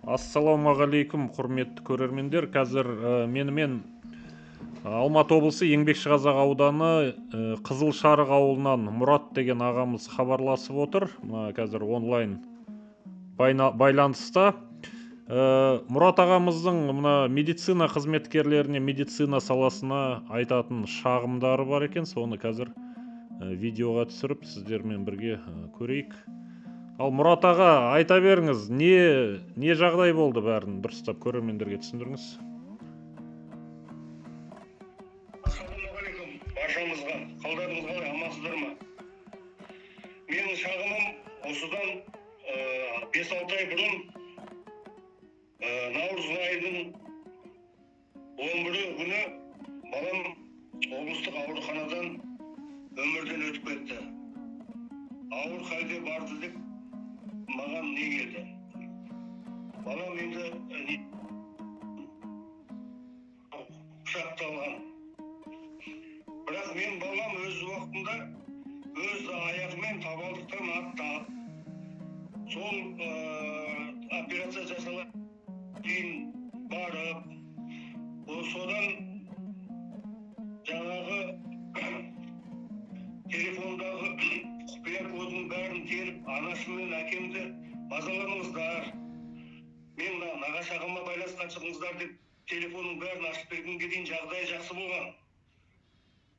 Ассалаумағалейкум, құрметті көрермендер. Қазір менімен Алматы облысы Еңбекшіқазақ ауданы Қызылшарық ауылынан Мұрат деген ағамыз хабарласып отыр. Қазір онлайн байланыста. Мұрат ағамыздың мына медицина қызметкерлеріне, медицина саласына айтатын шағымдары бар екен. Соны қазір видеоға түсіріп сіздермен бірге көрейік. Ал Мұрат аға, айта беріңіз, не жағдай болды, бәрін дұрыстап көрермендерге түсіндіріңіз. Ассалаумағалейкум, баршамызға. Қалдарыңыз қалай, амансыздар ма? Менің шағымым осыдан 5-6 ай бұрын наурыз айының 11 күні балам облыстық ауруханадан өмірден өтіп кетті. Ауыр халде барды деп маған не келді? Балам енді құшақталған. Бірақ мен балам өз уақытында өз аяғымен табалдырықтан аттап, сол операция жасалып кейін барып, содан жаңағы телефондағы құпия кодының бәрін теріп, анашым мен әкемді мазаламаңыздар, мен нағашы ағама байланысқан шығыңыздар деп телефонның бәрін ашып бергенге дейін жағдайы жақсы болған.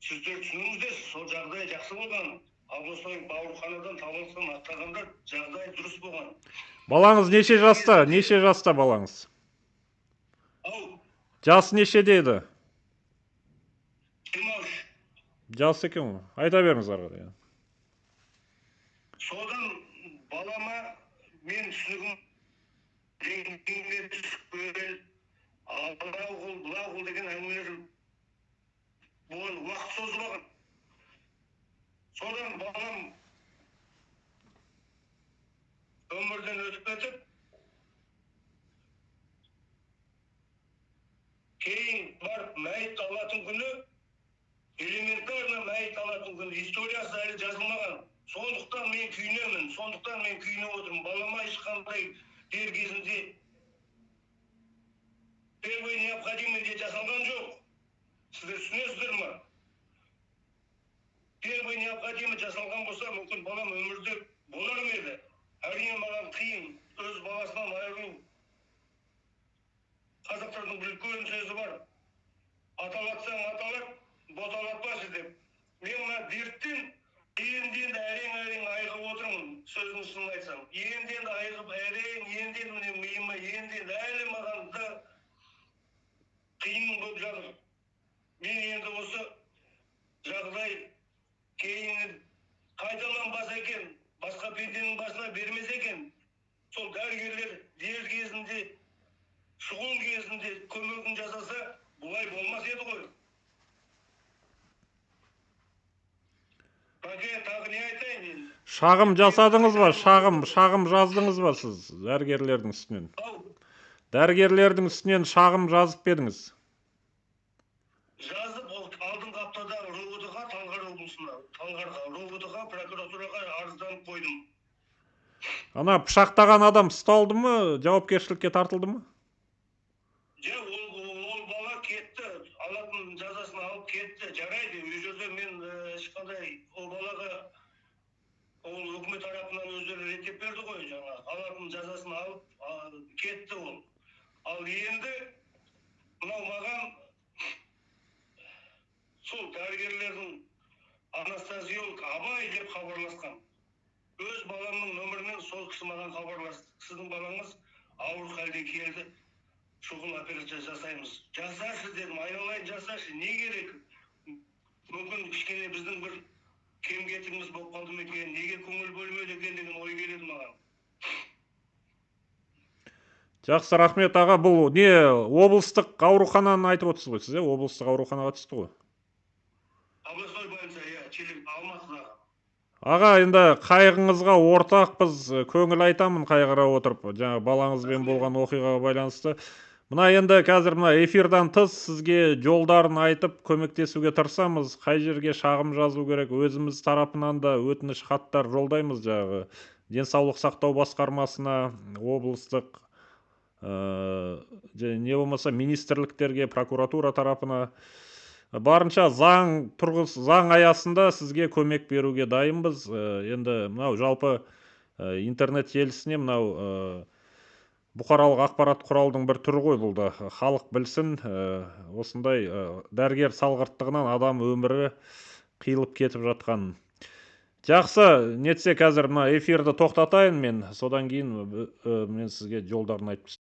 Сіздер түсініңіздер, сол жағдай жақсы болған. Ал осылай ауруханадан табылыстан аттағанда жағдай дұрыс болған. Балаңыз неше жаста балаңыз? Жасы нешеде еді? 23. Жас екен ғой. Айта беріңіз арқада. Содан балама мен түсінігім реңдіңге түсіп көрел, бұлағыл деген әңгімелер болған, уақыт созылған. Содан балам өмірден өтіп кетіп, кейін барып мәйіт алатын күні, элементарно мәйіт алатын күні, историясы әлі жазылмаған. Сондықтан мен күйінемін, сондықтан мен күйініп отырмын. Балама ешқандай дер кезінде первый необходимый жасалған жоқ. Сіздер түсінесіздер ма? Первый необходимый жасалған болса, мүмкін балам өмірде болар ма еді? Әрине маған қиын, өз баласынан айыру. Қазақтардың бір үлкен сөзі бар. Аталатсаң аталат, боталатпашы деп. Мен мына дерттен енді әрең айығып отырмын, сөздің шынын айтсам. Енді айығып әрең, енді миыма, енді әлі маған да қиын болып жатыр. Мен енді осы жағдай кейін қайталанбаса екен, басқа пенденің басына бермес екен. Сол дәрігерлер дер кезінде, шұғыл кезінде көмегін жасаса, бұлай болмас еді ғой. Тағы не айтайын енді? Шағым жасадыңыз ба? Шағым жаздыңыз ба сіз дәрігерлердің үстінен? Дәрігерлердің үстінен шағым жазып едіңіз? Жазып, алдыңғы аптада РОВД-ға, Талғар облысына, РОВД-ға, прокуратураға арызданып қойдым. Ана пышақтаған адам ұсталды ма, жауапкершілікке тартылды ма? Ол бала кетті, алатын жазасын алып кетті, жарайды. Өз жерде мен ешқандай ол балаға ол үкімет тарапынан өздері реттеп берді ғой, жаңа алатын жазасын алып кетті ол. Ал енді мынау маған сол дәрігерлердің анестезиолог Абай деп хабарласқан. Өз баламның нөмірінен сол кісі маған хабарласты. Сіздің балаңыз ауыр халде келді. Шұғыл операция жасаймыз. Жасашы дедім, айналайын жасашы, не керек? Мүмкін кішкене біздің бір кем-кетігіміз болып қалды ма екен, неге көңіл бөлмеді екен деген ой келеді маған. Жақсы, рахмет аға. Бұл не облыстық аурухананы айтып отырсыз ғой сіз, облыстық ауруханаға түсті ғой? Областной больница, Алматыдағы. Аға, енді қайғыңызға ортақпыз, көңіл айтамын қайғыра отырып, жаңа балаңызбен болған оқиғаға байланысты. Мына енді қазір эфирдан тыс сізге жолдарын айтып көмектесуге тырысамыз. Қай жерге шағым жазу керек, өзіміз тарапынан да өтініш хаттар жолдаймыз, жаңағы денсаулық сақтау басқармасына, облыстық және не болмаса министрліктерге, прокуратура тарапына барынша заң аясында сізге көмек беруге дайынбыз. Енді мынау жалпы интернет желісіне мынау бұқаралық ақпарат құралдың бір түрі ғой бұл да. Халық білсін, осындай дәрігер салғырттығынан адам өмірі қиылып кетіп жатқанын. Жақсы, нетсе қазір мына эфирді тоқтатайын мен, содан кейін мен сізге жолдарын айтып